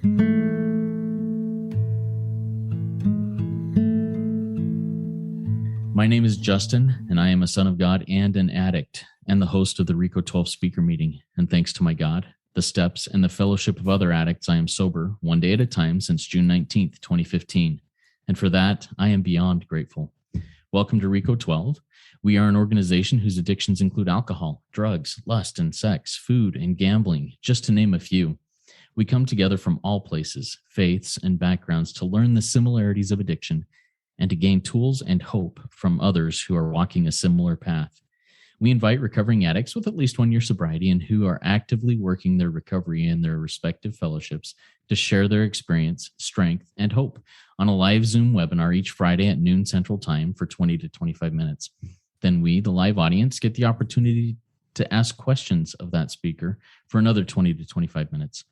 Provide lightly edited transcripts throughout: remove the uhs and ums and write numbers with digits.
My name is Justin, and I am a son of God and an addict, and the host of the RECO12 speaker meeting. And thanks to my God, the steps, and the fellowship of other addicts, I am sober one day at a time since June 19th, 2015. And for that, I am beyond grateful. Welcome to RECO12. We are an organization whose addictions include alcohol, drugs, lust and sex, food and gambling, just to name a few. We come together from all places, faiths, and backgrounds to learn the similarities of addiction and to gain tools and hope from others who are walking a similar path. We invite recovering addicts with at least 1 year sobriety and who are actively working their recovery in their respective fellowships to share their experience, strength, and hope on a live Zoom webinar each Friday at noon Central Time for 20 to 25 minutes. Then we, the live audience, get the opportunity to ask questions of that speaker for another 20 to 25 minutes.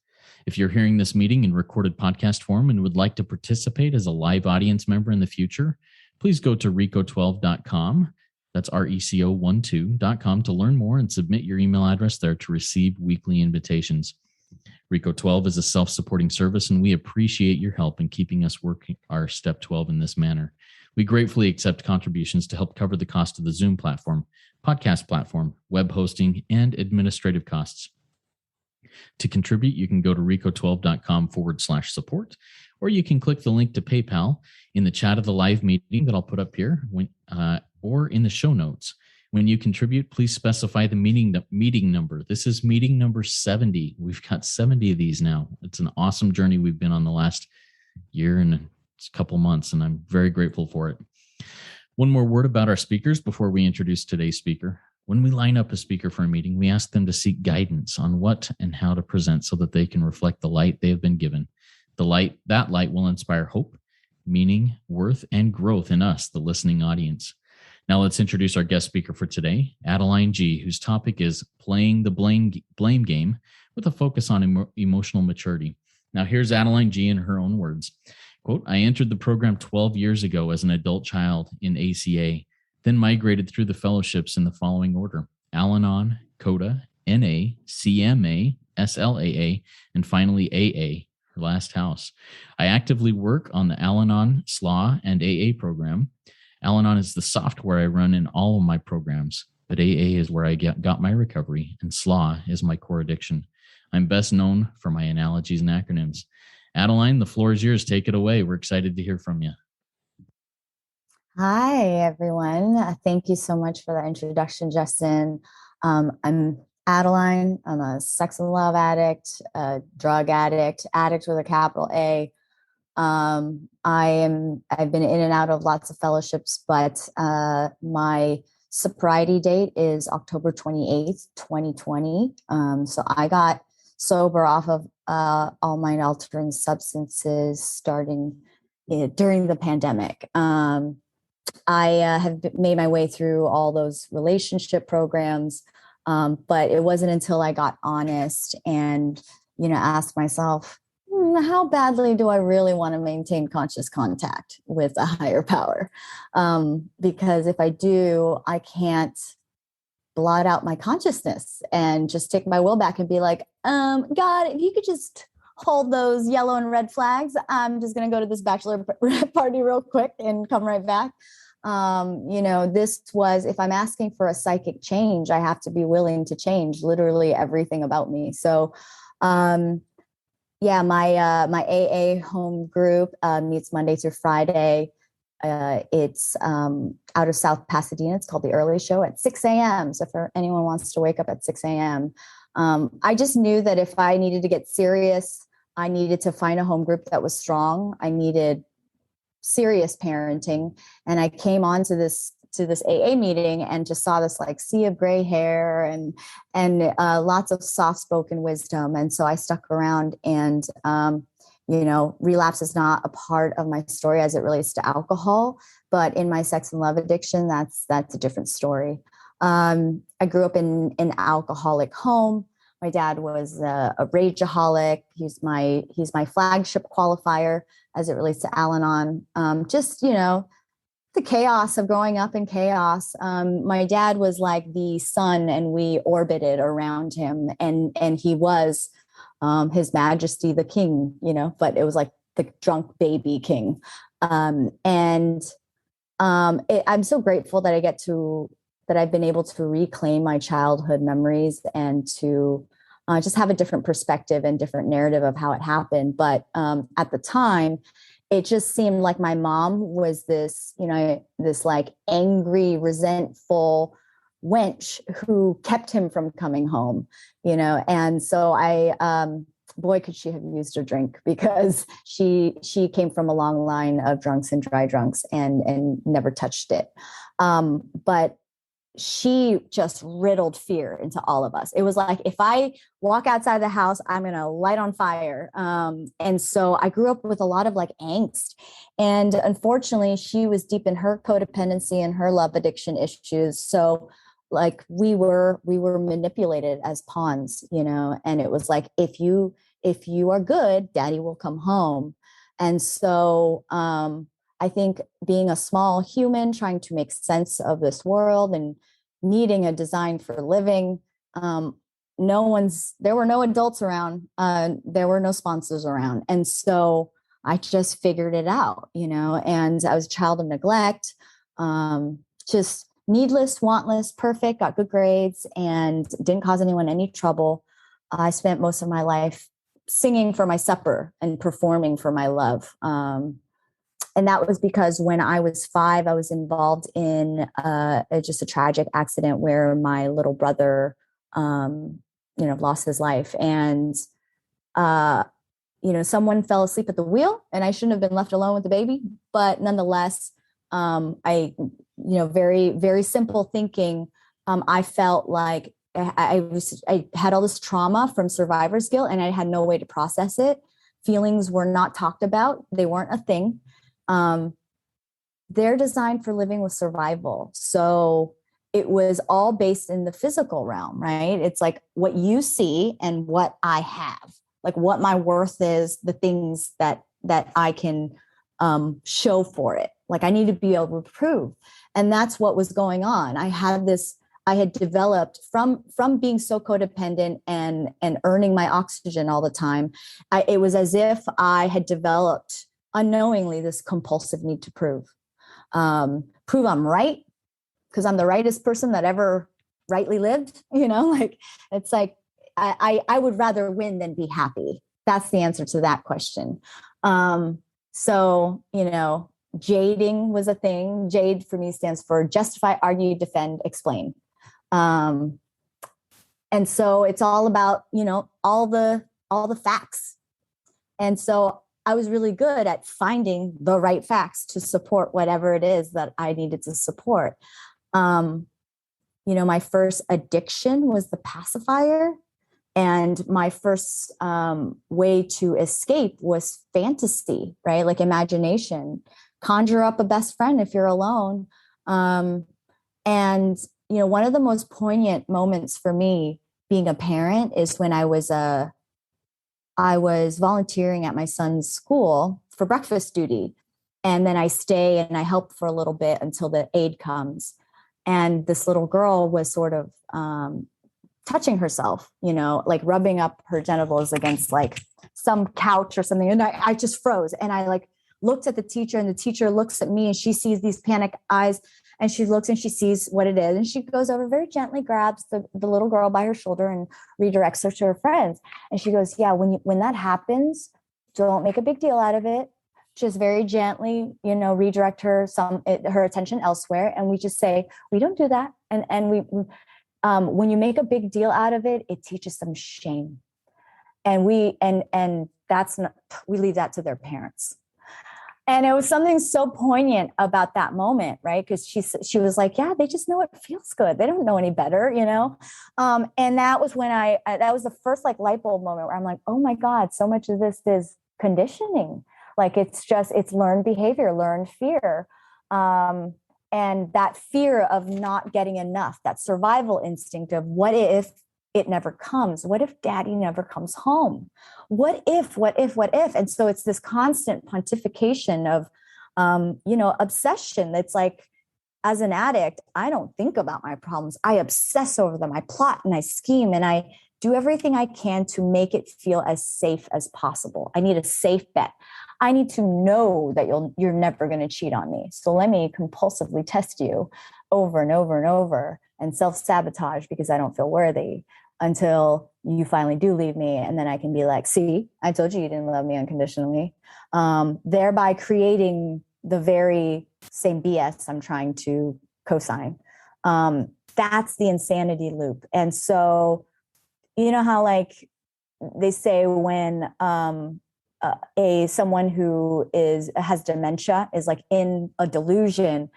If you're hearing this meeting in recorded podcast form and would like to participate as a live audience member in the future, please go to RECO12.com. That's RECO12.com to learn more and submit your email address there to receive weekly invitations. RECO12 is a self-supporting service, and we appreciate your help in keeping us working our Step 12 in this manner. We gratefully accept contributions to help cover the cost of the Zoom platform, podcast platform, web hosting, and administrative costs. To contribute, you can go to RECO12.com/support, or you can click the link to PayPal in the chat of the live meeting that I'll put up here or in the show notes. When you contribute, please specify the meeting number. This is meeting number 70. We've got 70 of these now. It's an awesome journey we've been on the last year and a couple months, and I'm very grateful for it. One more word about our speakers before we introduce today's speaker. When we line up a speaker for a meeting, we ask them to seek guidance on what and how to present so that they can reflect the light they have been given. That light will inspire hope, meaning, worth, and growth in us, the listening audience. Now let's introduce our guest speaker for today, Adeline G, whose topic is playing the blame game with a focus on emotional maturity. Now here's Adeline G in her own words. Quote, I entered the program 12 years ago as an adult child in ACA, then migrated through the fellowships in the following order: Al-Anon, CoDA, NA, CMA, SLAA, and finally AA, her last house. I actively work on the Al-Anon, SLAA, and AA program. Al-Anon is the software I run in all of my programs, but AA is where I got my recovery, and SLAA is my core addiction. I'm best known for my analogies and acronyms. Adeline, the floor is yours. Take it away. We're excited to hear from you. Hi, everyone. Thank you so much for that introduction, Justin. I'm Adeline. I'm a sex and love addict, a drug addict with a capital A. I've been in and out of lots of fellowships, but my sobriety date is October 28th, 2020. So I got sober off of all mind-altering substances starting during the pandemic. I have made my way through all those relationship programs, but it wasn't until I got honest and, asked myself, how badly do I really want to maintain conscious contact with a higher power? Because if I do, I can't blot out my consciousness and just take my will back and be like, God, if you could just hold those yellow and red flags, I'm just going to go to this bachelor party real quick and come right back. This was, if I'm asking for a psychic change, I have to be willing to change literally everything about me. So, my AA home group meets Monday through Friday. It's out of South Pasadena. It's called The Early Show at 6 a.m. So if anyone wants to wake up at 6 a.m., I just knew that if I needed to get serious, I needed to find a home group that was strong. I needed serious parenting. And I came on to this AA meeting and just saw this like sea of gray hair and lots of soft-spoken wisdom. And so I stuck around, and, relapse is not a part of my story as it relates to alcohol, but in my sex and love addiction, that's a different story. I grew up in an alcoholic home. My dad was a rageaholic. He's my flagship qualifier as it relates to Al-Anon. The chaos of growing up in chaos. My dad was like the sun, and we orbited around him, and he was His Majesty the King, but it was like the drunk baby king. I'm so grateful that that I've been able to reclaim my childhood memories and to just have a different perspective and different narrative of how it happened. But at the time, it just seemed like my mom was this like angry, resentful wench who kept him from coming home, and so boy, could she have used a drink, because she came from a long line of drunks and dry drunks and never touched it. But she just riddled fear into all of us. It was like, if I walk outside the house, I'm going to light on fire. And so I grew up with a lot of like angst. And unfortunately, she was deep in her codependency and her love addiction issues. So like we were manipulated as pawns, and it was like, if you are good, daddy will come home. And so, I think being a small human trying to make sense of this world and needing a design for living, there were no adults around, there were no sponsors around. And so I just figured it out, and I was a child of neglect, just needless, wantless, perfect, got good grades, and didn't cause anyone any trouble. I spent most of my life singing for my supper and performing for my love. And that was because when I was 5, I was involved in just a tragic accident where my little brother, lost his life. And, someone fell asleep at the wheel, and I shouldn't have been left alone with the baby. But nonetheless, very, very simple thinking. I felt like I had all this trauma from survivor's guilt, and I had no way to process it. Feelings were not talked about. They weren't a thing. They're designed for living with survival. So it was all based in the physical realm, right? It's like what you see and what I have, like what my worth is, the things that I can show for it. Like I need to be able to prove. And that's what was going on. I had developed from being so codependent and earning my oxygen all the time. It was as if I had developed unknowingly this compulsive need to prove I'm right, because I'm the rightest person that ever rightly lived. Like it's like I would rather win than be happy. That's the answer to that question. So jading was a thing. Jade for me stands for justify, argue, defend, explain. And so it's all about all the facts. And so I was really good at finding the right facts to support whatever it is that I needed to support. My first addiction was the pacifier. And my first way to escape was fantasy, right? Like imagination. Conjure up a best friend if you're alone. And, one of the most poignant moments for me being a parent is when I was volunteering at my son's school for breakfast duty. And then I stay and I help for a little bit until the aide comes. And this little girl was sort of touching herself, like rubbing up her genitals against like some couch or something. And I just froze. And I like looked at the teacher, and the teacher looks at me, and she sees these panic eyes, and she looks and she sees what it is. And she goes over, very gently grabs the little girl by her shoulder and redirects her to her friends. And she goes, yeah, when that happens, don't make a big deal out of it. Just very gently, redirect her her attention elsewhere. And we just say, we don't do that. And when you make a big deal out of it, it teaches them shame. And we leave that to their parents. And it was something so poignant about that moment, right? Because she was like, yeah, they just know it feels good. They don't know any better, And that was when that was the first like light bulb moment where I'm like, oh my God, so much of this is conditioning. Like it's learned behavior, learned fear. And that fear of not getting enough, that survival instinct of what if it never comes? What if daddy never comes home? What if? And so it's this constant pontification of, obsession. That's like, as an addict, I don't think about my problems. I obsess over them. I plot and I scheme and I do everything I can to make it feel as safe as possible. I need a safe bet. I need to know that you're never going to cheat on me. So let me compulsively test you over and over and over and self-sabotage because I don't feel worthy until you finally do leave me. And then I can be like, see, I told you didn't love me unconditionally. Thereby creating the very same BS I'm trying to co-sign. That's the insanity loop. And so, you know how like they say when someone who has dementia is like in a delusion,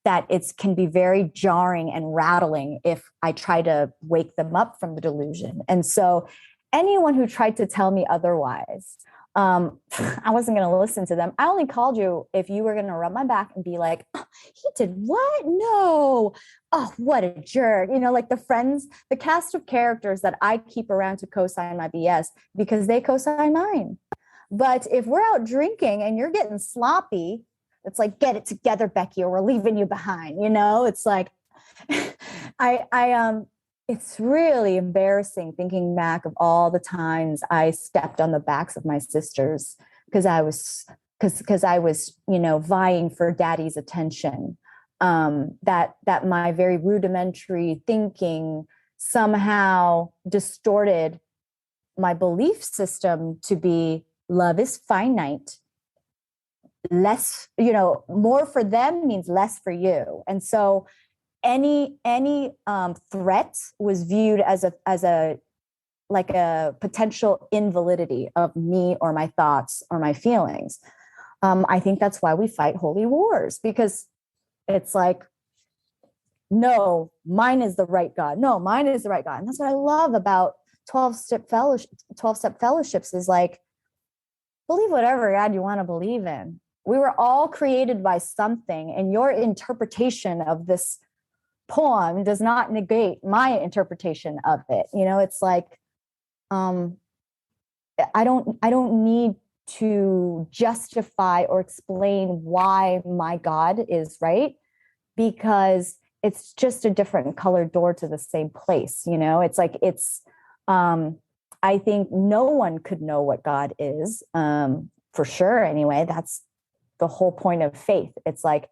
that it can be very jarring and rattling if I try to wake them up from the delusion. And so anyone who tried to tell me otherwise, I wasn't going to listen to them. I only called you if you were going to rub my back and be like, oh, he did what? No. Oh, what a jerk. You know, like the cast of characters that I keep around to co-sign my BS because they co-sign mine. But if we're out drinking and you're getting sloppy, it's like, get it together, Becky, or we're leaving you behind. You know, it's like, it's really embarrassing thinking back of all the times I stepped on the backs of my sisters because I was, you know, vying for daddy's attention. That my very rudimentary thinking somehow distorted my belief system to be love is finite. Less, you know, more for them means less for you. And so any threat was viewed as a like a potential invalidity of me or my thoughts or my feelings. I think that's why we fight holy wars, because it's like, no, mine is the right God. No, mine is the right God. And that's what I love about 12-step fellowships is like, believe whatever God you want to believe in. We were all created by something, and your interpretation of this poem does not negate my interpretation of it. You know, it's like, I don't need to justify or explain why my God is right, because it's just a different colored door to the same place. You know, it's like, I think no one could know what God is, for sure. Anyway, that's the whole point of faith. It's like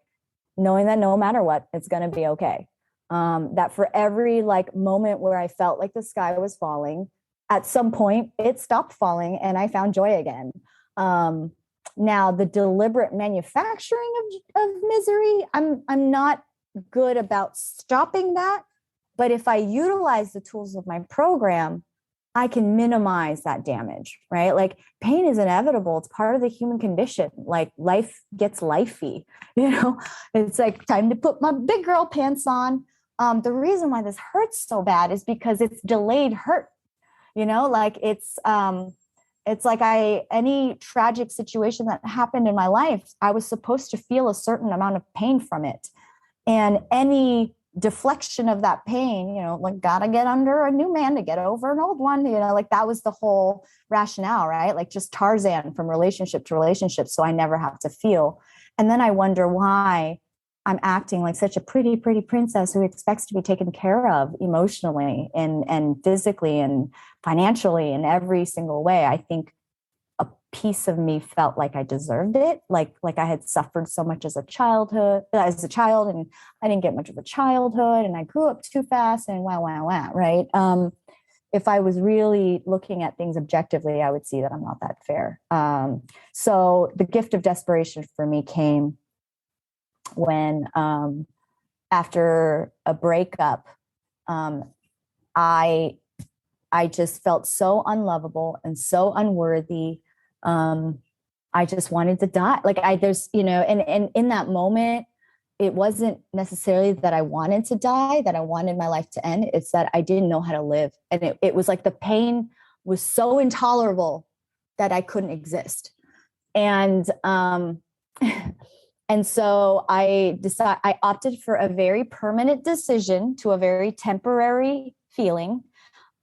knowing that no matter what, it's going to be okay. That for every like moment where I felt like the sky was falling, at some point it stopped falling and I found joy again. Now the deliberate manufacturing of misery, I'm not good about stopping that. But if I utilize the tools of my program, I can minimize that damage, right? Like pain is inevitable. It's part of the human condition. Like life gets lifey, you know, it's like time to put my big girl pants on. The reason why this hurts so bad is because it's delayed hurt, you know, like it's like any tragic situation that happened in my life, I was supposed to feel a certain amount of pain from it. And any deflection of that pain, you know, like gotta get under a new man to get over an old one, you know, like that was the whole rationale, right? Like just Tarzan from relationship to relationship, so I never have to feel. And then I wonder why I'm acting like such a pretty princess who expects to be taken care of emotionally and physically and financially in every single way. I think a piece of me felt like I deserved it, like I had suffered so much as a child, and I didn't get much of a childhood, and I grew up too fast, and wow, right? If I was really looking at things objectively, I would see that I'm not that fair. So the gift of desperation for me came when, after a breakup, I just felt so unlovable and so unworthy. I just wanted to die. Like there's, you know, and in that moment, it wasn't necessarily that I wanted to die, that I wanted my life to end. It's that I didn't know how to live. And it was like the pain was so intolerable that I couldn't exist. And, and so I opted for a very permanent decision to a very temporary feeling.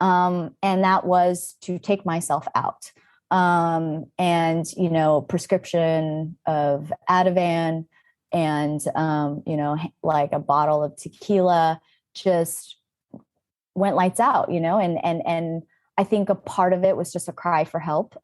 And that was to take myself out. And, you know, prescription of Ativan and, you know, like a bottle of tequila, just went lights out, you know, and I think a part of it was just a cry for help,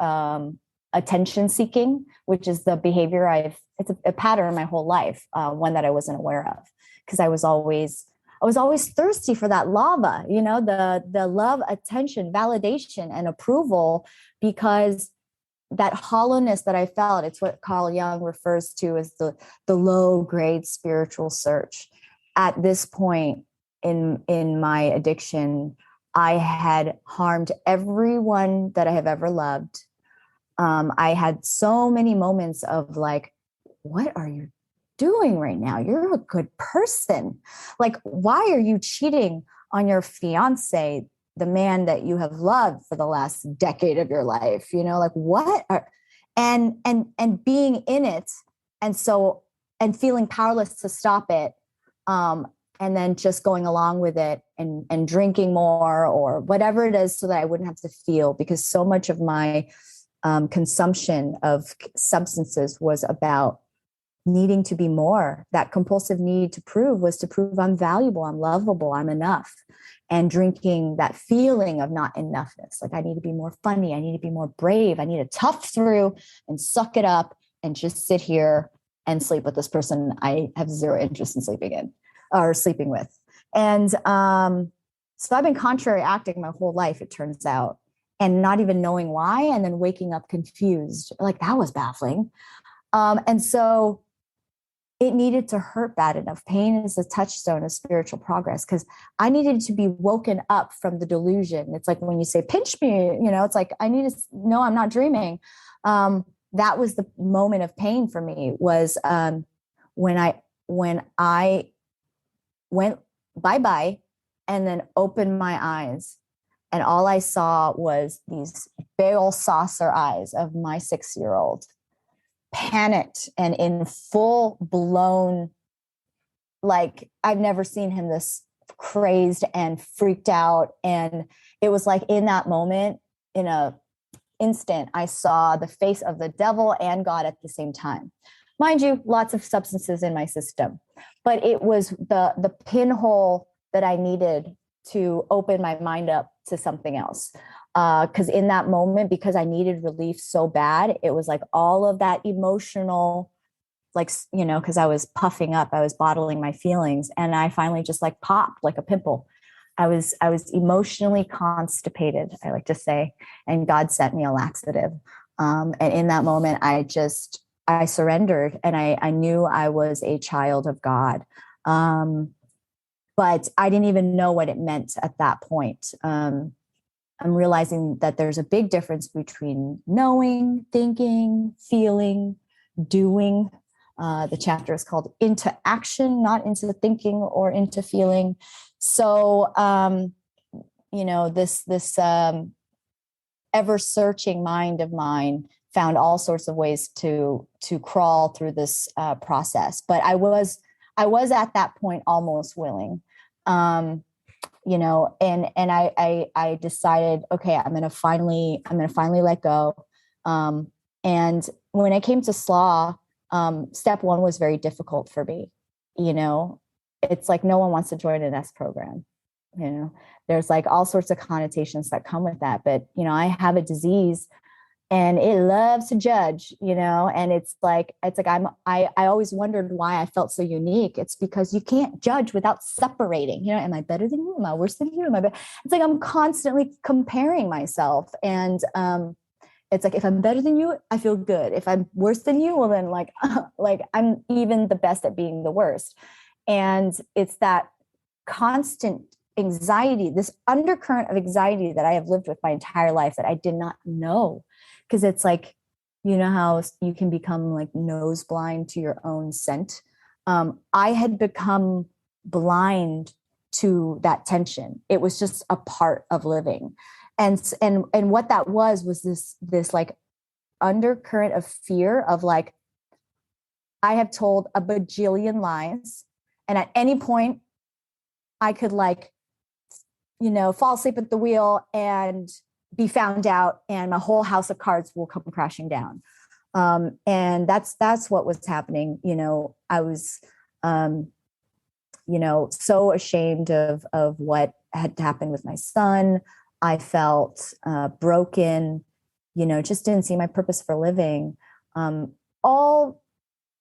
attention seeking, which is the behavior it's a pattern my whole life, one that I wasn't aware of, because I was always thirsty for that lava, the love, attention, validation, and approval, because that hollowness that I felt, it's what Carl Jung refers to as the low grade spiritual search. At this point in my addiction, I had harmed everyone that I have ever loved. I had so many moments of like, what are you doing right now? You're a good person. Like, why are you cheating on your fiance, the man that you have loved for the last decade of your life? Like and being in it. And feeling powerless to stop it. And then just going along with it and drinking more or whatever it is, so that I wouldn't have to feel, because so much of my consumption of substances was about needing to be more. That compulsive need to prove was to prove I'm valuable, I'm lovable, I'm enough. And drinking, that feeling of not enoughness, like I need to be more funny, I need to be more brave, I need to tough through and suck it up and just sit here and sleep with this person I have zero interest in sleeping in or sleeping with. And so I've been contrary acting my whole life, it turns out, and not even knowing why, and then waking up confused. Like, that was baffling. And so it needed to hurt bad enough. Pain is a touchstone of spiritual progress, because I needed to be woken up from the delusion. It's like when you say, pinch me, it's like, I need to know I'm not dreaming. That was the moment of pain for me, was when I went bye-bye and then opened my eyes. And all I saw was these big old saucer eyes of my 6-year-old, panicked and in full blown, like I've never seen him this crazed and freaked out. And it was like in that moment, in a instant, I saw the face of the devil and God at the same time. Mind you, lots of substances in my system, but it was the pinhole that I needed to open my mind up to something else. Because in that moment, because I needed relief so bad, it was like all of that emotional, like, because I was puffing up, I was bottling my feelings, and I finally just like popped like a pimple. I was emotionally constipated, I like to say, and God sent me a laxative. And in that moment, I surrendered, and I knew I was a child of God. But I didn't even know what it meant at that point. I'm realizing that there's a big difference between knowing, thinking, feeling, doing. The chapter is called Into Action, not into thinking or into feeling. So, this ever searching mind of mine found all sorts of ways to crawl through this process. But I was at that point almost willing. And I decided, okay, I'm going to finally let go. And when it came to SLAA, step one was very difficult for me. It's like, no one wants to join an S program. There's like all sorts of connotations that come with that. But, I have a disease and it loves to judge, and it's like, I always wondered why I felt so unique. It's because you can't judge without separating, am I better than you? Am I worse than you? It's like, I'm constantly comparing myself. And, it's like, if I'm better than you, I feel good. If I'm worse than you, well then like I'm even the best at being the worst. And it's that constant anxiety, this undercurrent of anxiety that I have lived with my entire life that I did not know. Because it's like, how you can become like nose blind to your own scent. I had become blind to that tension. It was just a part of living. And what that was this like undercurrent of fear of like, I have told a bajillion lies. And at any point I could like, fall asleep at the wheel and be found out, and my whole house of cards will come crashing down. And that's what was happening. I was, so ashamed of what had happened with my son. I felt broken, just didn't see my purpose for living.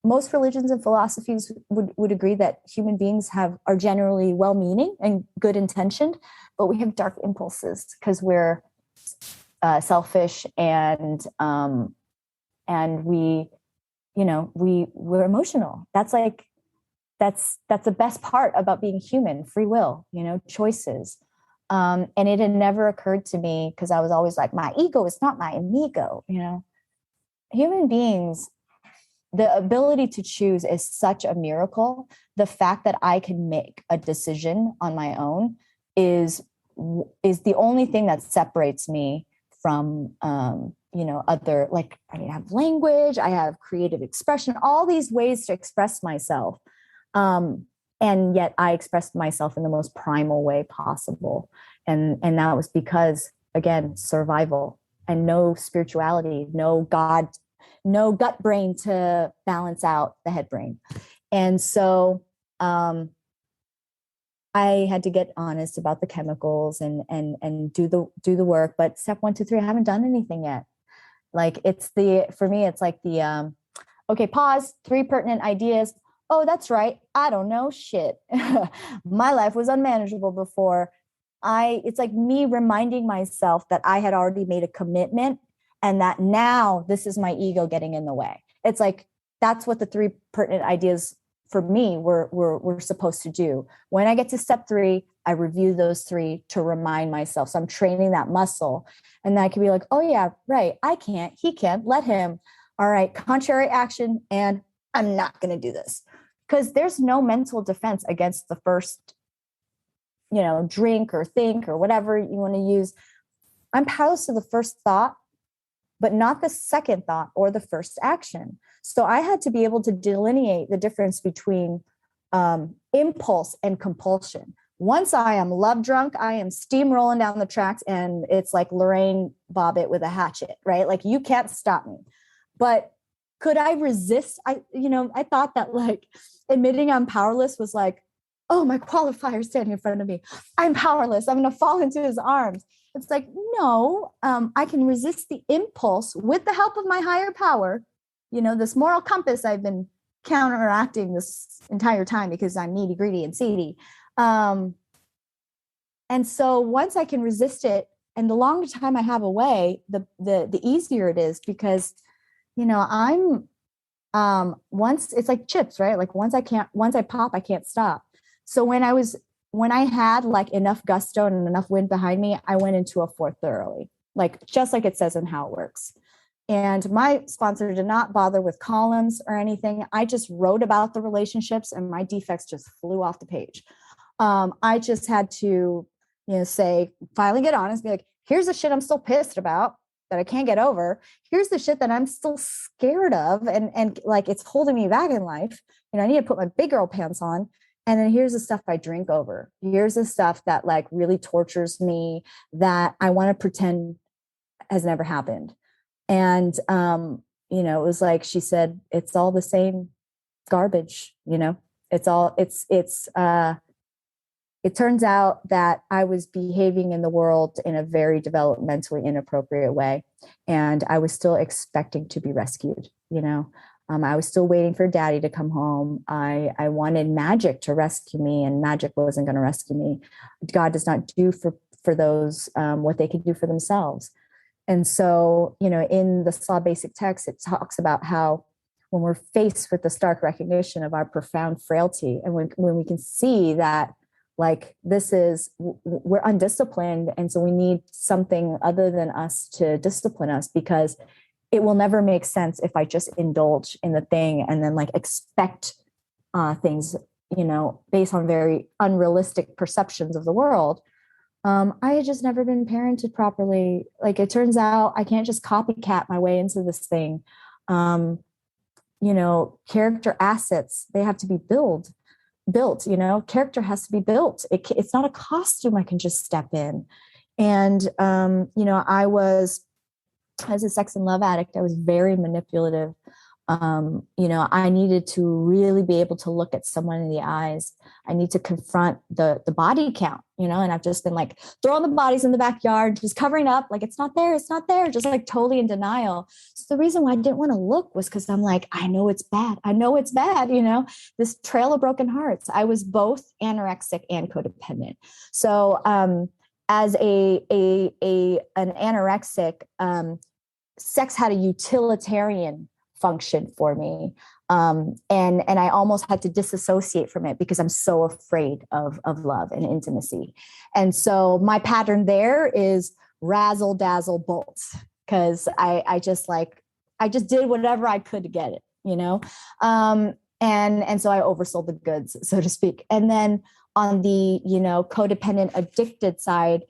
Most religions and philosophies would agree that human beings are generally well-meaning and good intentioned, but we have dark impulses because we're selfish and we, we're emotional. That's the best part about being human, free will, choices. And it had never occurred to me, because I was always like, my ego is not my amigo. Human beings, the ability to choose is such a miracle. The fact that I can make a decision on my own is the only thing that separates me from other, like, I have language, I have creative expression, all these ways to express myself. And yet I expressed myself in the most primal way possible. And that was because, again, survival and no spirituality, no God, no gut brain to balance out the head brain. And so I had to get honest about the chemicals and do the work. But step 1, 2, 3, I haven't done anything yet. Like, for me, it's like okay, pause, 3 pertinent ideas. Oh, that's right, I don't know shit. My life was unmanageable before. It's like me reminding myself that I had already made a commitment, and that now this is my ego getting in the way. It's like, that's what the 3 pertinent ideas for me were supposed to do. When I get to step 3, I review those 3 to remind myself. So I'm training that muscle. And I can be like, oh yeah, right, I can't, he can't, let him. All right, contrary action, and I'm not going to do this. Because there's no mental defense against the first, drink or think or whatever you want to use. I'm powerless to the first thought, but not the second thought or the first action. So I had to be able to delineate the difference between impulse and compulsion. Once I am love drunk, I am steamrolling down the tracks, and it's like Lorraine Bobbitt with a hatchet, right? Like, you can't stop me. But could I resist? I thought that, like, admitting I'm powerless was like, oh, my qualifier standing in front of me, I'm powerless, I'm going to fall into his arms. It's like, no, I can resist the impulse with the help of my higher power, this moral compass I've been counteracting this entire time because I'm needy, greedy, and seedy. And so once I can resist it, and the longer time I have away, the easier it is, because I'm once, it's like chips, right? Like, once I pop, I can't stop. So when I had like enough gusto and enough wind behind me, I went into a 4th thoroughly, like, just like it says in How It Works. And my sponsor did not bother with columns or anything. I just wrote about the relationships, and my defects just flew off the page. I just had to, say, finally get honest, be like, here's the shit I'm still pissed about that I can't get over. Here's the shit that I'm still scared of, and like, it's holding me back in life. I need to put my big girl pants on. And then here's the stuff I drink over. Here's the stuff that, like, really tortures me, that I want to pretend has never happened. And it was like she said, it's all the same garbage. It turns out that I was behaving in the world in a very developmentally inappropriate way, and I was still expecting to be rescued. I was still waiting for daddy to come home. I wanted magic to rescue me, and magic wasn't going to rescue me. God does not do for those what they can do for themselves. And so, in the SLAA basic text, it talks about how when we're faced with the stark recognition of our profound frailty, and when we can see that, like, we're undisciplined, and so we need something other than us to discipline us, because it will never make sense if I just indulge in the thing and then, like, expect things, based on very unrealistic perceptions of the world. I had just never been parented properly. Like, it turns out I can't just copycat my way into this thing. Character assets, they have to be built, character has to be built. It's not a costume I can just step in. And, I was, as a sex and love addict, I was very manipulative. I needed to really be able to look at someone in the eyes. I need to confront the body count, and I've just been like throwing the bodies in the backyard, just covering up, like it's not there, just like totally in denial. So the reason why I didn't want to look was because I'm like, I know it's bad, this trail of broken hearts. I was both anorexic and codependent. So as an anorexic, sex had a utilitarian function for me. And I almost had to disassociate from it because I'm so afraid of love and intimacy. And so my pattern there is razzle dazzle bolts, because I just did whatever I could to get it, and so I oversold the goods, so to speak. And then on the, codependent addicted side,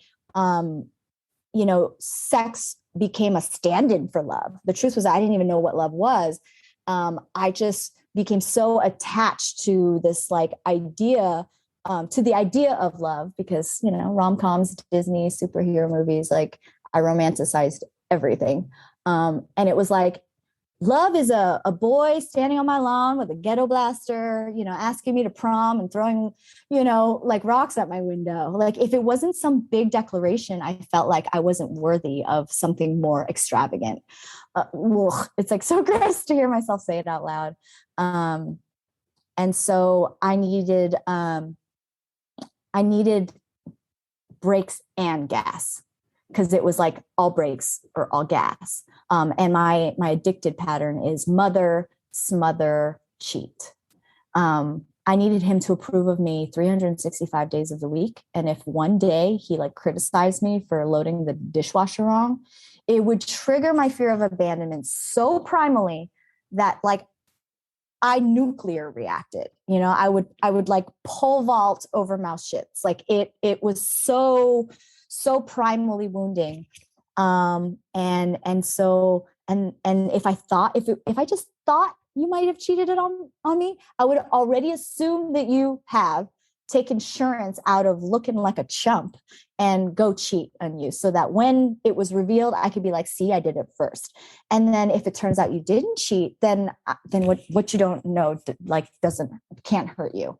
sex became a stand-in for love. The truth was, I didn't even know what love was. I just became so attached to this idea, to the idea of love, because, rom-coms, Disney, superhero movies, like I romanticized everything. And it was like, love is a boy standing on my lawn with a ghetto blaster, asking me to prom and throwing, rocks at my window. Like, if it wasn't some big declaration, I felt like I wasn't worthy of something more extravagant. It's like so gross to hear myself say it out loud. And so I needed brakes and gas, because it was like all brakes or all gas. And my addicted pattern is mother, smother, cheat. I needed him to approve of me 365 days of the week. And if one day he criticized me for loading the dishwasher wrong, it would trigger my fear of abandonment so primally that I nuclear reacted. I would pole vault over mouse shits. It was so primally wounding. And if I just thought you might have cheated it on me, I would already assume that you have take insurance out of looking like a chump and go cheat on you, so that when it was revealed, I could be like, see, I did it first. And then if it turns out you didn't cheat, then what you don't know can't hurt you.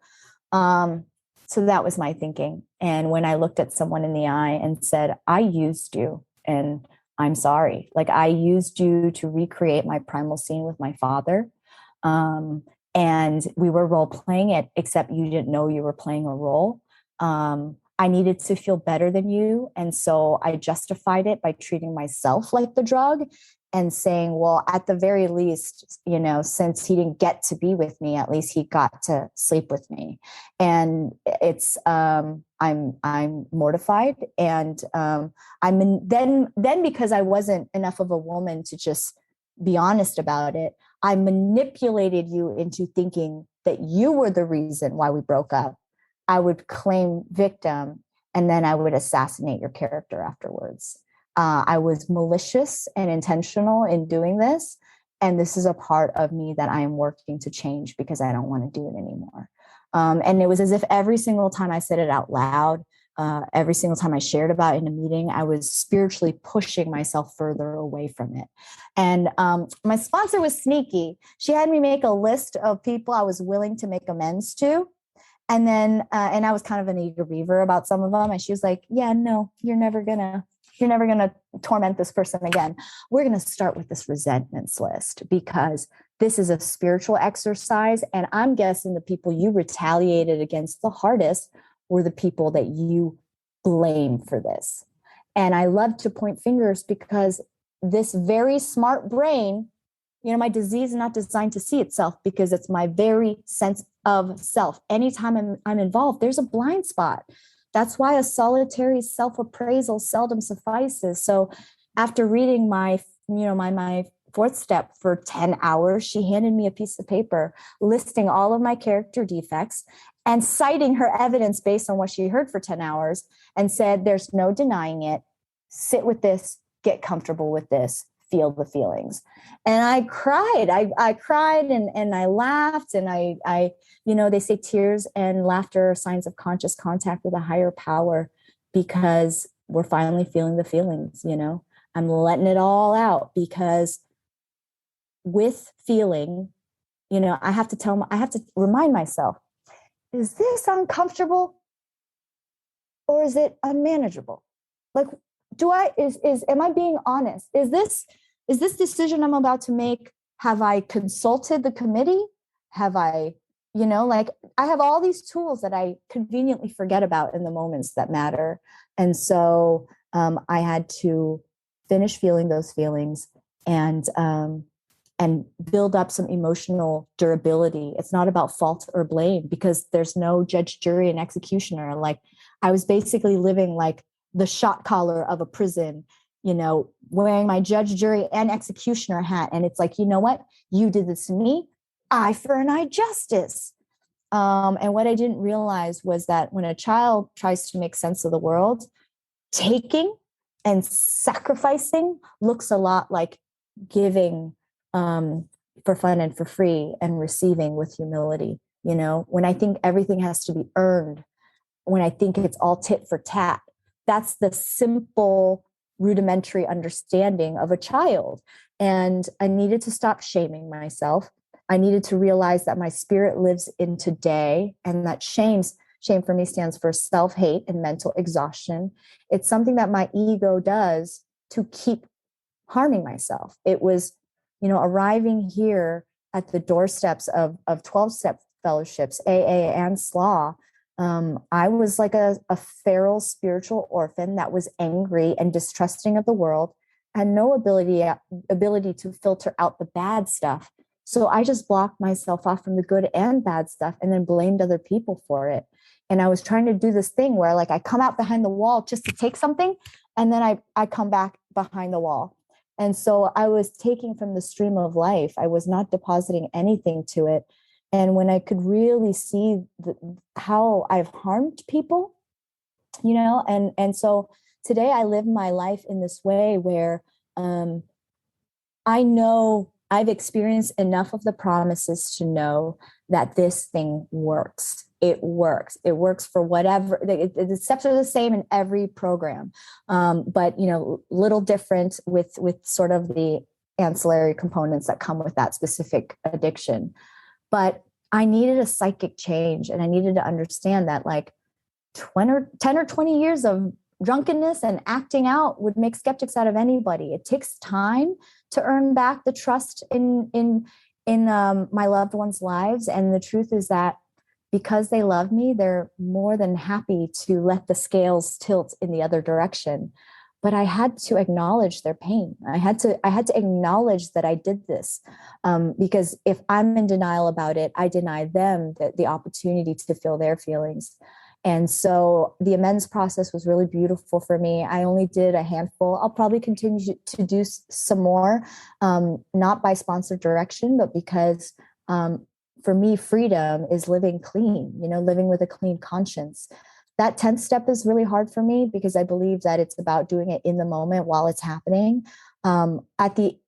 So that was my thinking. And when I looked at someone in the eye and said, I used you and I'm sorry. I used you to recreate my primal scene with my father. And we were role playing it, except you didn't know you were playing a role. I needed to feel better than you. And so I justified it by treating myself like the drug and saying, well, at the very least, since he didn't get to be with me, at least he got to sleep with me. And it's, I'm mortified. And then because I wasn't enough of a woman to just be honest about it, I manipulated you into thinking that you were the reason why we broke up. I would claim victim, and then I would assassinate your character afterwards. I was malicious and intentional in doing this. And this is a part of me that I am working to change, because I don't want to do it anymore. And it was as if every single time I said it out loud, every single time I shared about it in a meeting, I was spiritually pushing myself further away from it. And my sponsor was sneaky. She had me make a list of people I was willing to make amends to. And then, and I was kind of an eager beaver about some of them. And she was like, yeah, no, you're never gonna torment this person again. We're going to start with this resentments list, because this is a spiritual exercise. And I'm guessing the people you retaliated against the hardest were the people that you blame for this. And I love to point fingers, because this very smart brain, my disease is not designed to see itself, because it's my very sense of self. Anytime I'm involved, there's a blind spot. That's why a solitary self-appraisal seldom suffices. So after reading my fourth step for 10 hours, she handed me a piece of paper listing all of my character defects and citing her evidence based on what she heard for 10 hours, and said, there's no denying it. Sit with this, get comfortable with this, feel the feelings. And I cried. I cried and I laughed. And I they say tears and laughter are signs of conscious contact with a higher power, because we're finally feeling the feelings. I'm letting it all out, because with feeling, I have to remind myself, is this uncomfortable or is it unmanageable? Like, am I being honest? Is this decision I'm about to make, have I consulted the committee? Have I, I have all these tools that I conveniently forget about in the moments that matter. And so I had to finish feeling those feelings and build up some emotional durability. It's not about fault or blame, because there's no judge, jury, and executioner. Like, I was basically living like the shot collar of a prison, wearing my judge, jury, and executioner hat. And it's like, you know what? You did this to me. Eye for an eye, justice. And what I didn't realize was that when a child tries to make sense of the world, taking and sacrificing looks a lot like giving for fun and for free, and receiving with humility. When I think everything has to be earned, when I think it's all tit for tat, that's the simple rudimentary understanding of a child. And I needed to stop shaming myself. I needed to realize that my spirit lives in today, and that shame for me stands for self-hate and mental exhaustion. It's something that my ego does to keep harming myself. It was, arriving here at the doorsteps of 12-step fellowships, AA and SLAA. I was like a feral spiritual orphan that was angry and distrusting of the world, and no ability to filter out the bad stuff. So I just blocked myself off from the good and bad stuff, and then blamed other people for it. And I was trying to do this thing where, like, I come out behind the wall just to take something, and then I come back behind the wall. And so I was taking from the stream of life. I was not depositing anything to it. And when I could really see how I've harmed people, and so today I live my life in this way where I know I've experienced enough of the promises to know that this thing works. It works. It works for whatever. The steps are the same in every program, but little different with sort of the ancillary components that come with that specific addiction. But I needed a psychic change, and I needed to understand that, like, 10 or 20 years of drunkenness and acting out would make skeptics out of anybody. It takes time to earn back the trust in my loved ones' lives. And the truth is that because they love me, they're more than happy to let the scales tilt in the other direction. But I had to acknowledge their pain. I had to acknowledge that I did this, because if I'm in denial about it, I deny them the opportunity to feel their feelings. And so the amends process was really beautiful for me. I only did a handful. I'll probably continue to do some more, not by sponsored direction, but because for me, freedom is living clean, living with a clean conscience. That 10th step is really hard for me because I believe that it's about doing it in the moment while it's happening. At the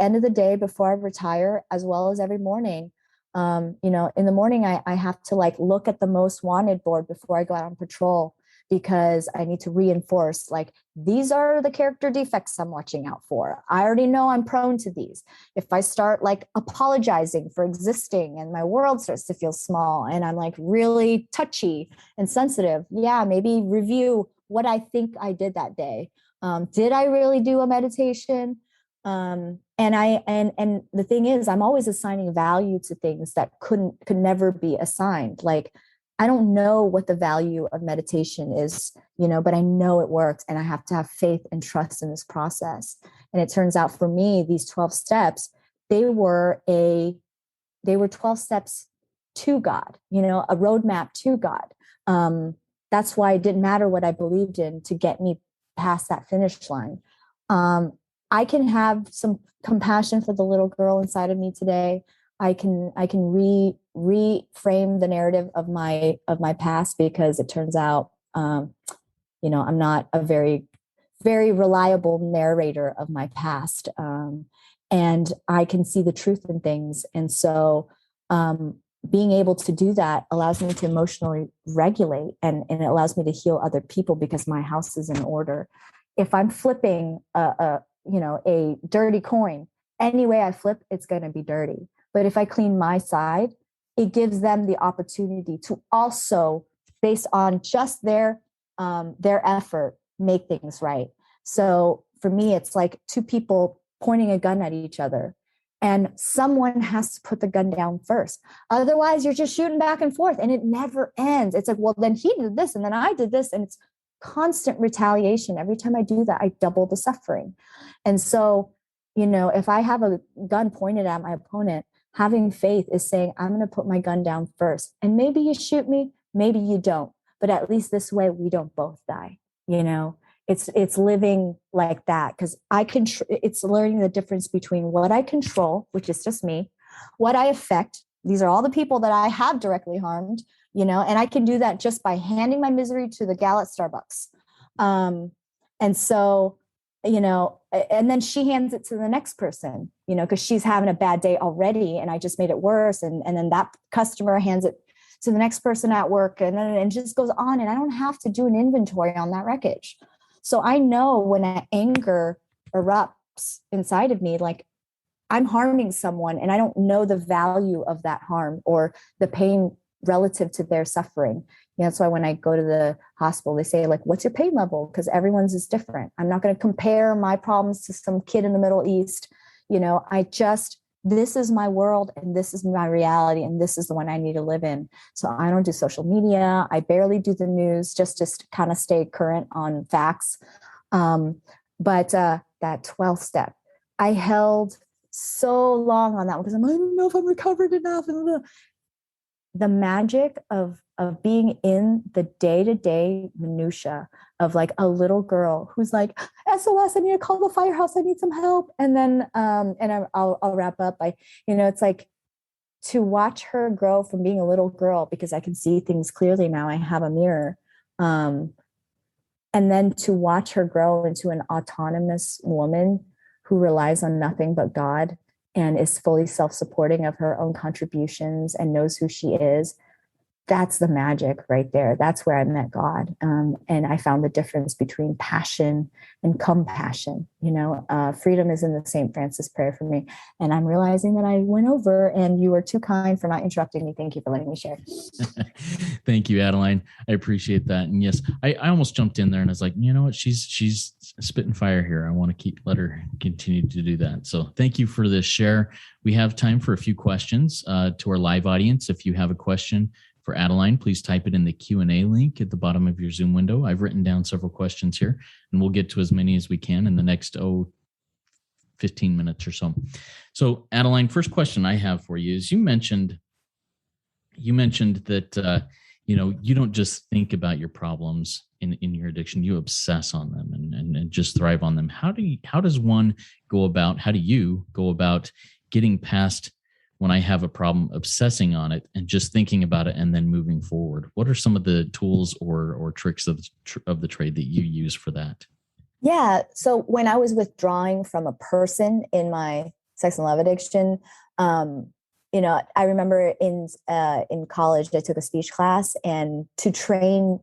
end of the day, before I retire, as well as every morning, in the morning, I have to look at the most wanted board before I go out on patrol, because I need to reinforce, these are the character defects I'm watching out for. I already know I'm prone to these. If I start apologizing for existing and my world starts to feel small and I'm really touchy and sensitive, maybe review what I think I did that day. Did I really do a meditation? And the thing is, I'm always assigning value to things that could never be assigned. I don't know what the value of meditation is, but I know it works, and I have to have faith and trust in this process. And it turns out for me, these 12 steps, they were 12 steps to God, a roadmap to God. That's why it didn't matter what I believed in to get me past that finish line. I can have some compassion for the little girl inside of me today. I can reframe the narrative of my past, because it turns out, I'm not a very, very reliable narrator of my past. And I can see the truth in things. And so, being able to do that allows me to emotionally regulate, and it allows me to heal other people, because my house is in order. If I'm flipping a dirty coin any way I flip, it's going to be dirty. But if I clean my side, it gives them the opportunity to also, based on just their effort, make things right. So for me, it's like two people pointing a gun at each other, and someone has to put the gun down first. Otherwise, you're just shooting back and forth, and it never ends. It's like, well, then he did this, and then I did this, and it's constant retaliation. Every time I do that, I double the suffering. And so, if I have a gun pointed at my opponent, having faith is saying, I'm going to put my gun down first. And maybe you shoot me, maybe you don't. But at least this way, we don't both die. It's living like that, because it's learning the difference between what I control, which is just me, what I affect. These are all the people that I have directly harmed, and I can do that just by handing my misery to the gal at Starbucks. And so, and then she hands it to the next person, because she's having a bad day already, and I just made it worse. And then that customer hands it to the next person at work, and then it just goes on. And I don't have to do an inventory on that wreckage. So I know when anger erupts inside of me, like I'm harming someone and I don't know the value of that harm or the pain relative to their suffering. That's why when I go to the hospital, they say, like, what's your pain level? Because everyone's is different. I'm not going to compare my problems to some kid in the Middle East. This is my world, and this is my reality, and this is the one I need to live in. So I don't do social media. I barely do the news, just to kind of stay current on facts. But that 12th step, I held so long on that one because I don't know if I'm recovered enough. The magic of being in the day-to-day minutia of like a little girl who's like, SOS, I need to call the firehouse, I need some help. And then I'll wrap up by, it's like to watch her grow from being a little girl, because I can see things clearly now. I have a mirror. And then to watch her grow into an autonomous woman who relies on nothing but God and is fully self-supporting of her own contributions and knows who she is. That's the magic right there. That's where I met God. And I found the difference between passion and compassion. Freedom is in the St. Francis prayer for me. And I'm realizing that I went over, and you were too kind for not interrupting me. Thank you for letting me share. Thank you, Adeline. I appreciate that. And yes, I almost jumped in there and I was like, you know what? She's spitting fire here. I want to let her continue to do that. So thank you for this share. We have time for a few questions to our live audience. If you have a question for Adeline, please type it in the Q&A link at the bottom of your Zoom window. I've written down several questions here, and we'll get to as many as we can in the next 15 minutes or so. So Adeline, first question I have for you is you mentioned that you don't just think about your problems in your addiction, you obsess on them and just thrive on them. How do you go about getting past when I have a problem, obsessing on it and just thinking about it and then moving forward? What are some of the tools or tricks of the trade that you use for that? Yeah. So when I was withdrawing from a person in my sex and love addiction, I remember in college, I took a speech class, and to train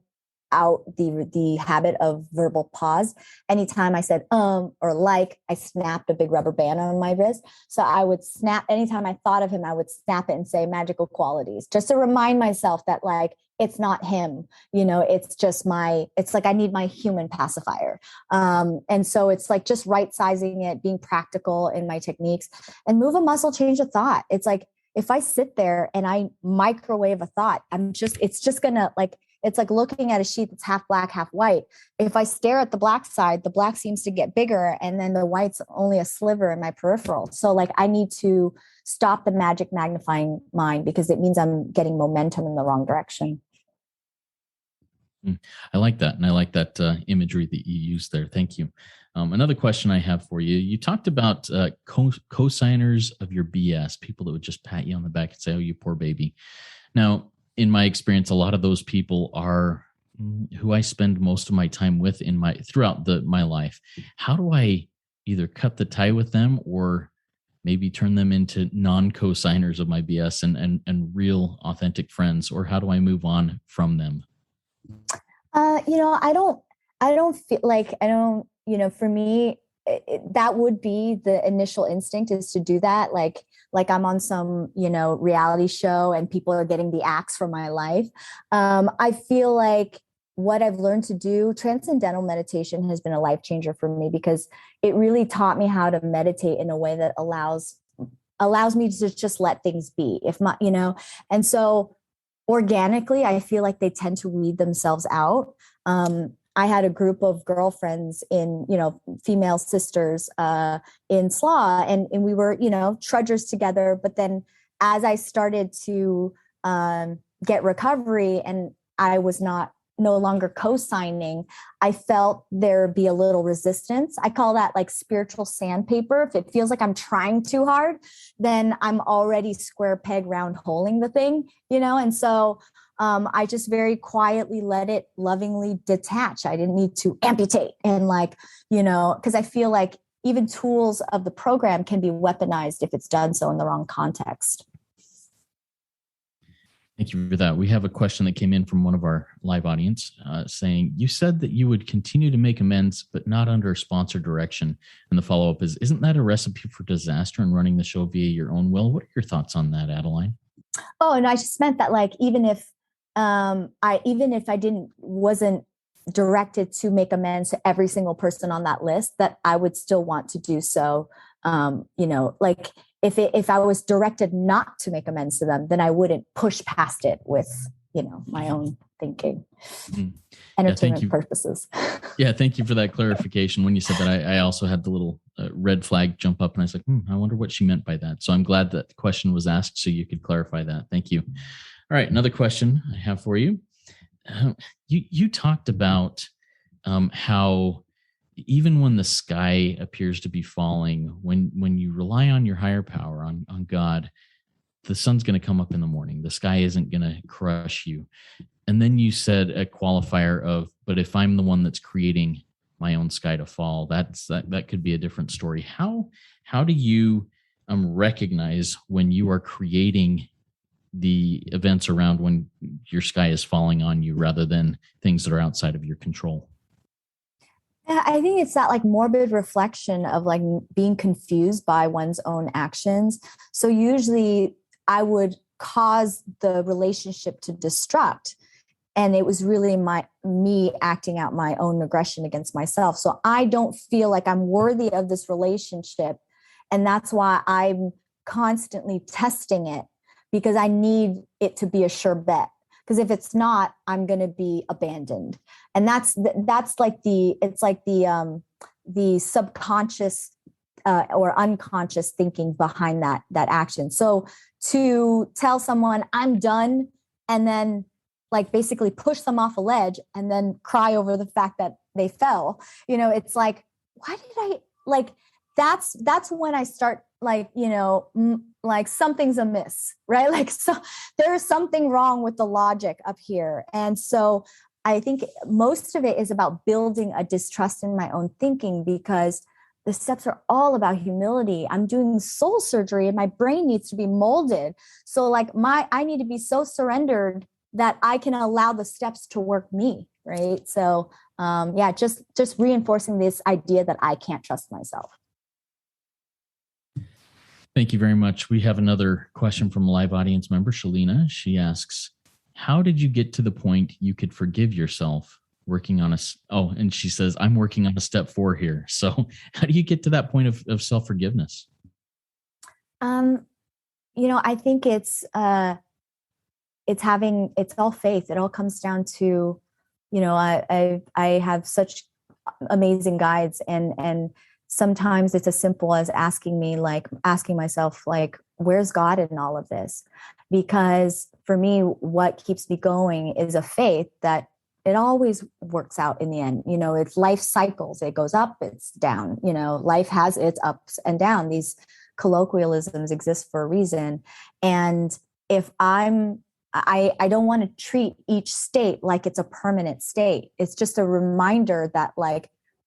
out the habit of verbal pause, anytime I said or like, I snapped a big rubber band on my wrist. So I would snap anytime I thought of him, I would snap it and say magical qualities, just to remind myself that like it's not him, it's just it's like I need my human pacifier. And so it's like just right sizing it, being practical in my techniques, and move a muscle, change a thought. It's like if I sit there and I microwave a thought, it's just gonna like, it's like looking at a sheet that's half black, half white. If I stare at the black side, the black seems to get bigger, and then the white's only a sliver in my peripheral. So like I need to stop the magic magnifying mind, because it means I'm getting momentum in the wrong direction. I like that. And I like that imagery that you used there. Thank you. Another question I have for you. You talked about co-signers of your BS, people that would just pat you on the back and say, oh, you poor baby. Now, in my experience, a lot of those people are who I spend most of my time with throughout my life. How do I either cut the tie with them or maybe turn them into non-co-signers of my BS and real authentic friends? Or how do I move on from them? I don't feel like, for me, that would be the initial instinct, is to do that. Like I'm on some, reality show and people are getting the axe from my life. I feel like what I've learned to do, transcendental meditation has been a life changer for me, because it really taught me how to meditate in a way that allows me to just let things be. And so organically, I feel like they tend to weed themselves out. I had a group of girlfriends female sisters in SLAA, and we were, trudgers together. But then as I started to get recovery and I was no longer co-signing, I felt there be a little resistance. I call that like spiritual sandpaper. If it feels like I'm trying too hard, then I'm already square peg round holing the thing, and so I just very quietly let it lovingly detach. I didn't need to amputate and because I feel like even tools of the program can be weaponized if it's done so in the wrong context. Thank you for that. We have a question that came in from one of our live audience saying, you said that you would continue to make amends, but not under sponsor direction. And the follow-up is, isn't that a recipe for disaster in running the show via your own will? What are your thoughts on that, Adeline? Oh, and I just meant that even if I wasn't directed to make amends to every single person on that list, that I would still want to do so. If I was directed not to make amends to them, then I wouldn't push past it with, my own thinking, entertainment purposes. Yeah. Thank you for that clarification. When you said that, I also had the little red flag jump up and I was like, I wonder what she meant by that. So I'm glad that the question was asked so you could clarify that. Thank you. All right. Another question I have for you. You talked about how even when the sky appears to be falling, when you rely on your higher power, on God, the sun's going to come up in the morning. The sky isn't going to crush you. And then you said a qualifier of, but if I'm the one that's creating my own sky to fall, that could be a different story. How do you recognize when you are creating the events around when your sky is falling on you rather than things that are outside of your control? I think it's that morbid reflection of being confused by one's own actions. So usually I would cause the relationship to destruct. And it was really me acting out my own aggression against myself. So I don't feel like I'm worthy of this relationship. And that's why I'm constantly testing it, because I need it to be a sure bet. Because if it's not, I'm going to be abandoned. And that's the subconscious or unconscious thinking behind that action. So to tell someone I'm done and then basically push them off a ledge and then cry over the fact that they fell, it's like, why did I that's when I start something's amiss, right? So there's something wrong with the logic up here. And so I think most of it is about building a distrust in my own thinking, because the steps are all about humility. I'm doing soul surgery and my brain needs to be molded. So I need to be so surrendered that I can allow the steps to work me, right? So just reinforcing this idea that I can't trust myself. Thank you very much. We have another question from a live audience member, Shalina. She asks, how did you get to the point you could forgive yourself working on and she says, I'm working on a step 4 here. So how do you get to that point of self-forgiveness? I think it's all faith. It all comes down to, I have such amazing guides, and sometimes it's as simple as asking myself, where's God in all of this? Because for me, what keeps me going is a faith that it always works out in the end. It's life cycles. It goes up, it's down. Life has its ups and downs. These colloquialisms exist for a reason. And if I don't want to treat each state like it's a permanent state. It's just a reminder that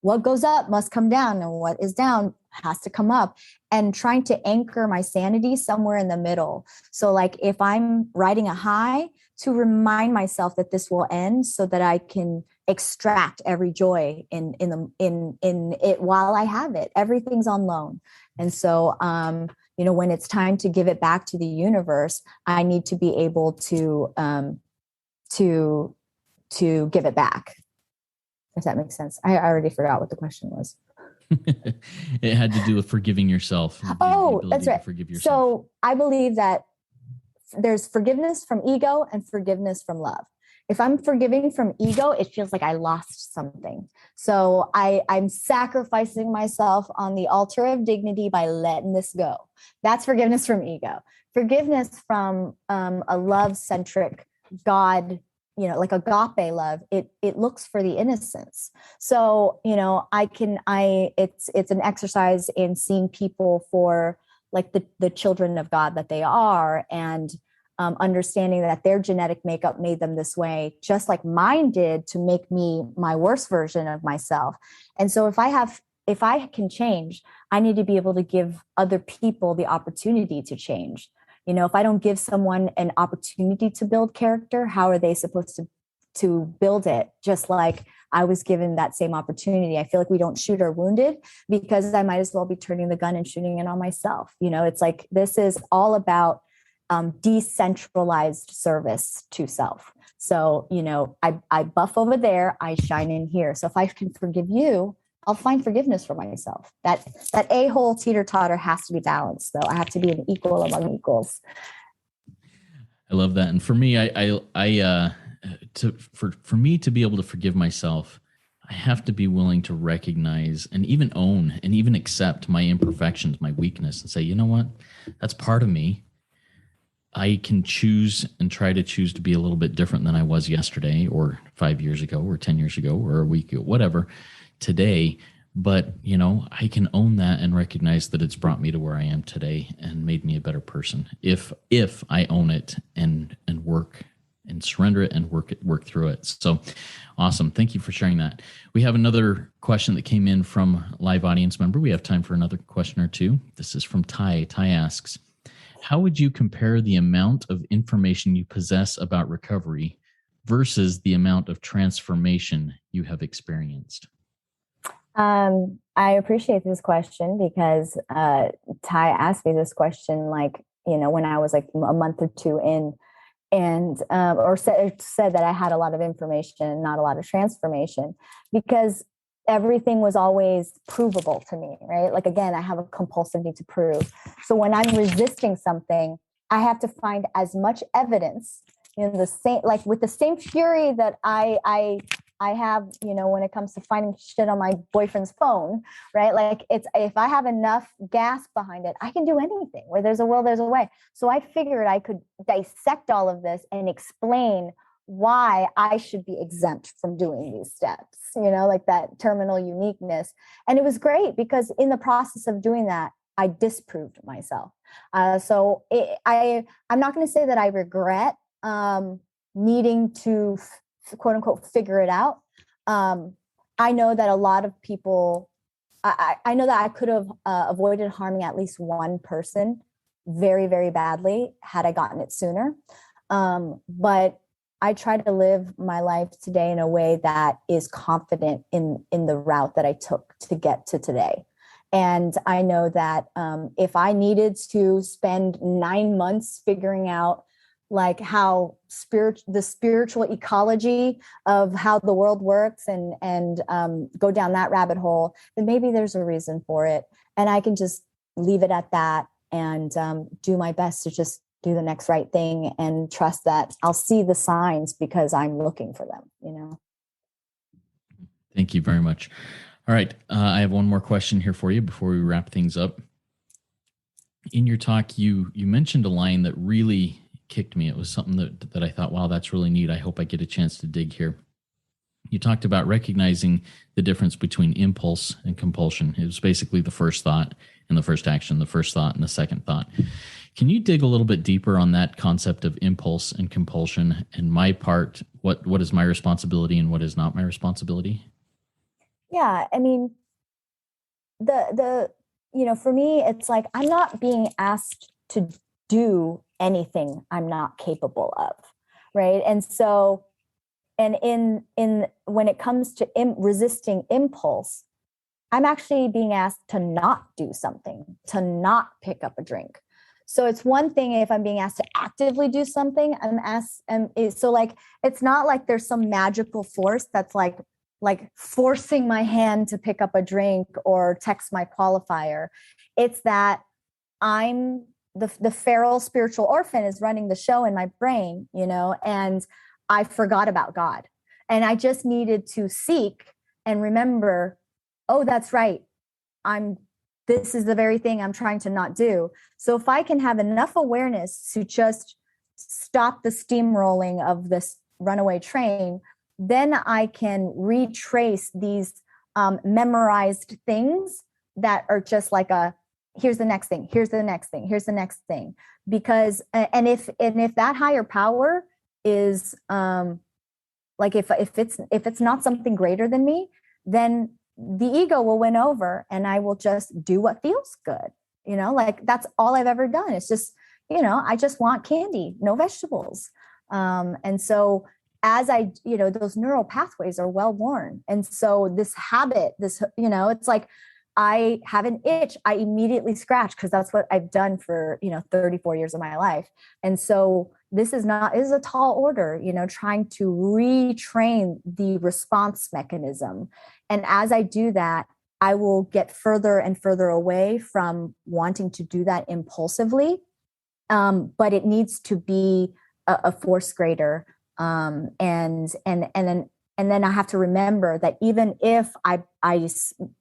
what goes up must come down, and what is down has to come up, and trying to anchor my sanity somewhere in the middle. So if I'm riding a high, to remind myself that this will end so that I can extract every joy in it while I have it. Everything's on loan. And so, when it's time to give it back to the universe, I need to be able to give it back. If that makes sense. I already forgot what the question was. It had to do with forgiving yourself. Oh, that's right. Forgive yourself. So I believe that there's forgiveness from ego and forgiveness from love. If I'm forgiving from ego, it feels like I lost something. So I'm sacrificing myself on the altar of dignity by letting this go. That's forgiveness from ego. Forgiveness from a love-centric God, like agape love, it looks for the innocence. So, it's an exercise in seeing people for like the children of God that they are, and understanding that their genetic makeup made them this way, just like mine did to make me my worst version of myself. And so if I can change, I need to be able to give other people the opportunity to change. If I don't give someone an opportunity to build character, how are they supposed to build it? Just like I was given that same opportunity. I feel like we don't shoot our wounded because I might as well be turning the gun and shooting it on myself. It's like, this is all about decentralized service to self. So, I buff over there, I shine in here. So if I can forgive you, I'll find forgiveness for myself. That a-hole teeter-totter has to be balanced, though. I have to be an equal among equals. I love that. And for me, for me to be able to forgive myself, I have to be willing to recognize and even own and even accept my imperfections, my weakness, and say, you know what? That's part of me. I can choose and try to choose to be a little bit different than I was yesterday or 5 years ago or 10 years ago or a week ago, whatever, today. But, I can own that and recognize that it's brought me to where I am today and made me a better person. If I own it and work and surrender it and work through it. So awesome. Thank you for sharing that. We have another question that came in from a live audience member. We have time for another question or two. This is from Ty. Ty asks, how would you compare the amount of information you possess about recovery versus the amount of transformation you have experienced? I appreciate this question because Ty asked me this question when I was like a month or two in, and or said that I had a lot of information, not a lot of transformation, because everything was always provable to me, right? Like, again, I have a compulsive need to prove. So when I'm resisting something, I have to find as much evidence the same, like with the same fury that I have, when it comes to finding shit on my boyfriend's phone, right? Like, it's, if I have enough gas behind it, I can do anything. Where there's a will, there's a way. So I figured I could dissect all of this and explain why I should be exempt from doing these steps, like that terminal uniqueness. And it was great because in the process of doing that, I disproved myself. I'm not going to say that I regret needing to quote unquote figure it out. I know that a lot of people, I know that I could have avoided harming at least one person very, very badly had I gotten it sooner. But I try to live my life today in a way that is confident in the route that I took to get to today. And I know that if I needed to spend 9 months figuring out like how the spiritual ecology of how the world works and go down that rabbit hole, then maybe there's a reason for it. And I can just leave it at that and do my best to just do the next right thing and trust that I'll see the signs because I'm looking for them, Thank you very much. All right. I have one more question here for you before we wrap things up. In your talk, you mentioned a line that really kicked me. It was something that I thought, wow, that's really neat. I hope I get a chance to dig here. You talked about recognizing the difference between impulse and compulsion. It was basically the first thought and the first action, the first thought and the second thought. Can you dig a little bit deeper on that concept of impulse and compulsion and my part? What is my responsibility and what is not my responsibility? Yeah, I mean, for me, it's like I'm not being asked to do anything I'm not capable of, right? And so And in when it comes to resisting impulse, I'm actually being asked to not do something, to not pick up a drink. So it's one thing if I'm being asked to actively do something, I'm asked, so like, it's not like there's some magical force that's like forcing my hand to pick up a drink or text my qualifier. It's that I'm the feral spiritual orphan is running the show in my brain, and I forgot about God. And I just needed to seek and remember, oh, that's right. This is the very thing I'm trying to not do. So if I can have enough awareness to just stop the steamrolling of this runaway train, then I can retrace these memorized things that are just like here's the next thing, here's the next thing, here's the next thing. Because, and if that higher power is like, if it's not something greater than me, then the ego will win over and I will just do what feels good. Like that's all I've ever done. It's just, I just want candy, no vegetables. And so as those neural pathways are well worn. And so this habit, it's like, I have an itch, I immediately scratch because that's what I've done for, 34 years of my life. And so this is a tall order, trying to retrain the response mechanism. And as I do that, I will get further and further away from wanting to do that impulsively. But it needs to be a force greater. And then I have to remember that even if I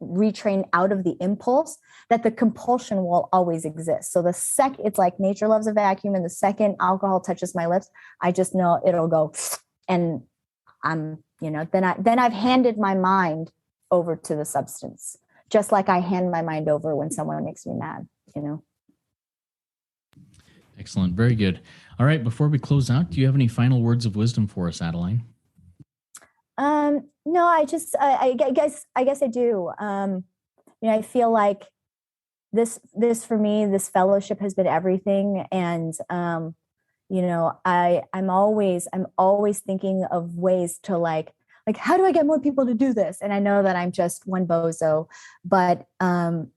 retrain out of the impulse, that the compulsion will always exist. So it's like nature loves a vacuum, and the second alcohol touches my lips, I just know it'll go, and then I've handed my mind over to the substance, just like I hand my mind over when someone makes me mad. Excellent, very good. All right, before we close out, do you have any final words of wisdom for us, Adeline? No, I guess I do. I feel like this for me, this fellowship has been everything. And, I'm always thinking of ways to like, how do I get more people to do this? And I know that I'm just one bozo, but,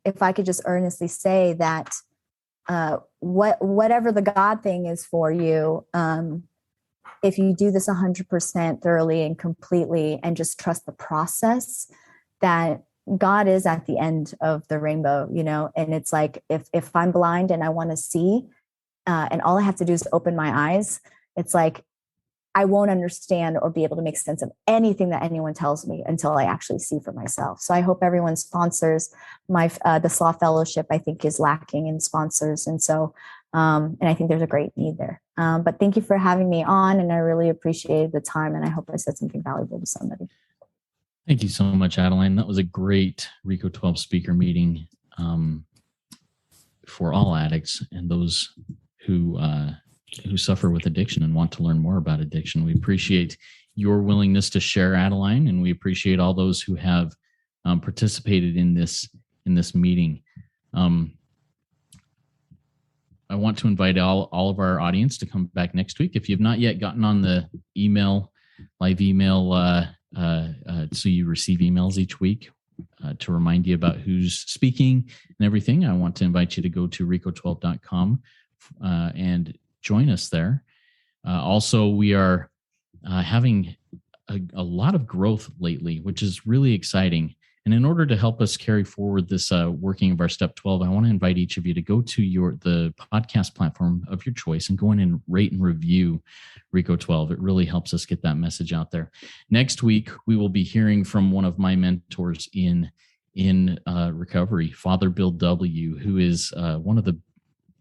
if I could just earnestly say that, whatever the God thing is for you, if you do this 100% thoroughly and completely and just trust the process, that God is at the end of the rainbow, and it's like, if I'm blind and I want to see, and all I have to do is open my eyes, it's like, I won't understand or be able to make sense of anything that anyone tells me until I actually see for myself. So I hope everyone sponsors the SLAA Fellowship. I think is lacking in sponsors. And so, and I think there's a great need there. But thank you for having me on, and I really appreciated the time, and I hope I said something valuable to somebody. Thank you so much, Adeline. That was a great RECO12 speaker meeting for all addicts and those who suffer with addiction and want to learn more about addiction. We appreciate your willingness to share, Adeline, and we appreciate all those who have participated in this meeting. I want to invite all of our audience to come back next week. If you've not yet gotten on the live email, so you receive emails each week to remind you about who's speaking and everything, I want to invite you to go to RECO12.com and join us there. Also, we are having a lot of growth lately, which is really exciting. And in order to help us carry forward this working of our Step 12, I want to invite each of you to go to the podcast platform of your choice and go in and rate and review RECO12. It really helps us get that message out there. Next week, we will be hearing from one of my mentors in recovery, Father Bill W., who is one of the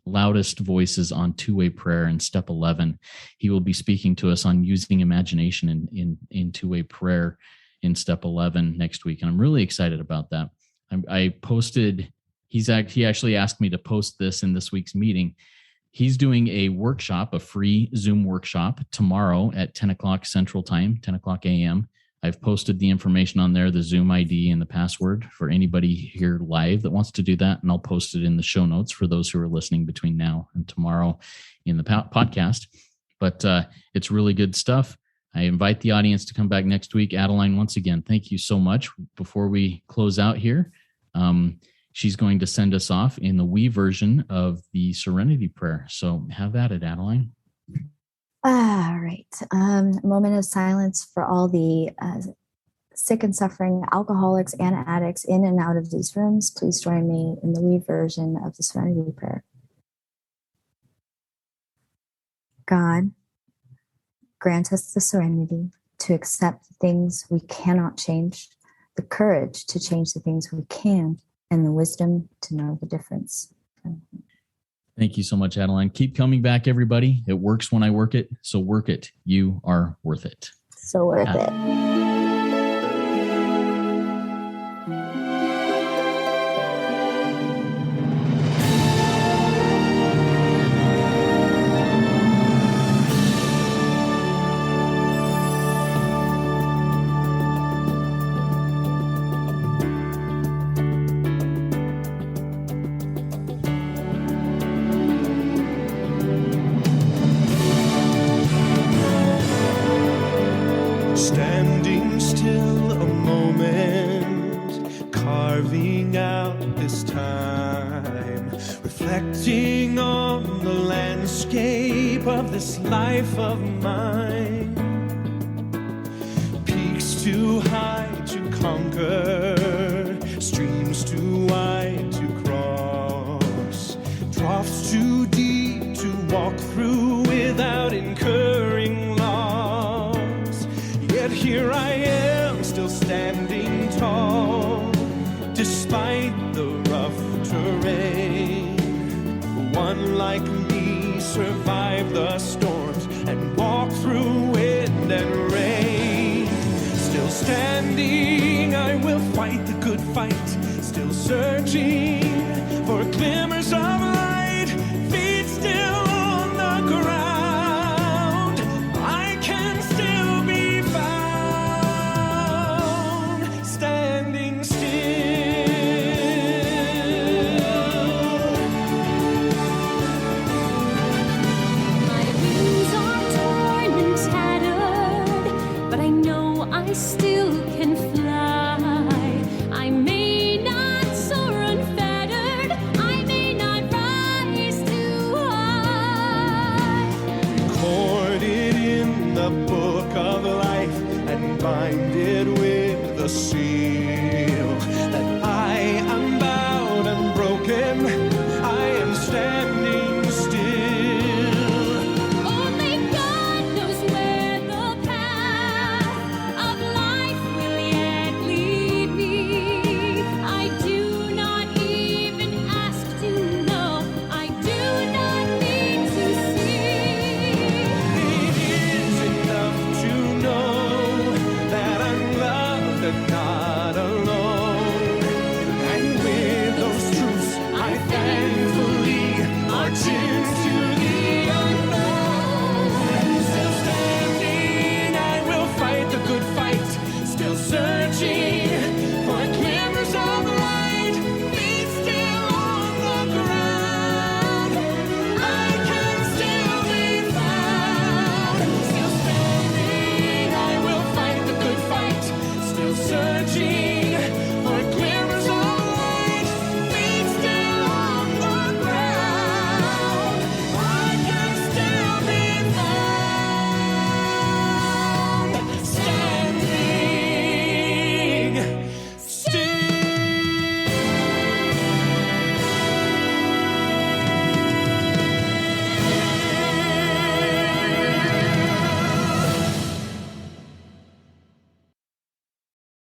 loudest voices on TwoWayPrayer in Step 11. He will be speaking to us on using imagination in TwoWayPrayer in Step 11 next week. And I'm really excited about that. I posted, he actually asked me to post this in this week's meeting. He's doing a workshop, a free Zoom workshop tomorrow at 10 o'clock Central Time, 10 o'clock a.m. I've posted the information on there, the Zoom ID and the password for anybody here live that wants to do that. And I'll post it in the show notes for those who are listening between now and tomorrow in the podcast. But it's really good stuff. I invite the audience to come back next week. Adeline, once again, thank you so much. Before we close out here, she's going to send us off in the we version of the Serenity Prayer. So have at it, Adeline. All right. A moment of silence for all the sick and suffering alcoholics and addicts in and out of these rooms. Please join me in the we version of the Serenity Prayer. God, grant us the serenity to accept the things we cannot change, the courage to change the things we can, and the wisdom to know the difference. Thank you so much, Adeline. Keep coming back, everybody. It works when I work it, so work it. You are worth it. So worth it. Standing still a moment, carving out this time, reflecting on the landscape of this life of mine. Peaks too high to conquer, streams too wide to cross, troughs too deep to walk through without incurring loss. Yet here I am, still standing tall, despite the rough terrain. One like me survived the storms and walked through wind and rain. Still standing, I will fight the good fight, still searching for glimmers of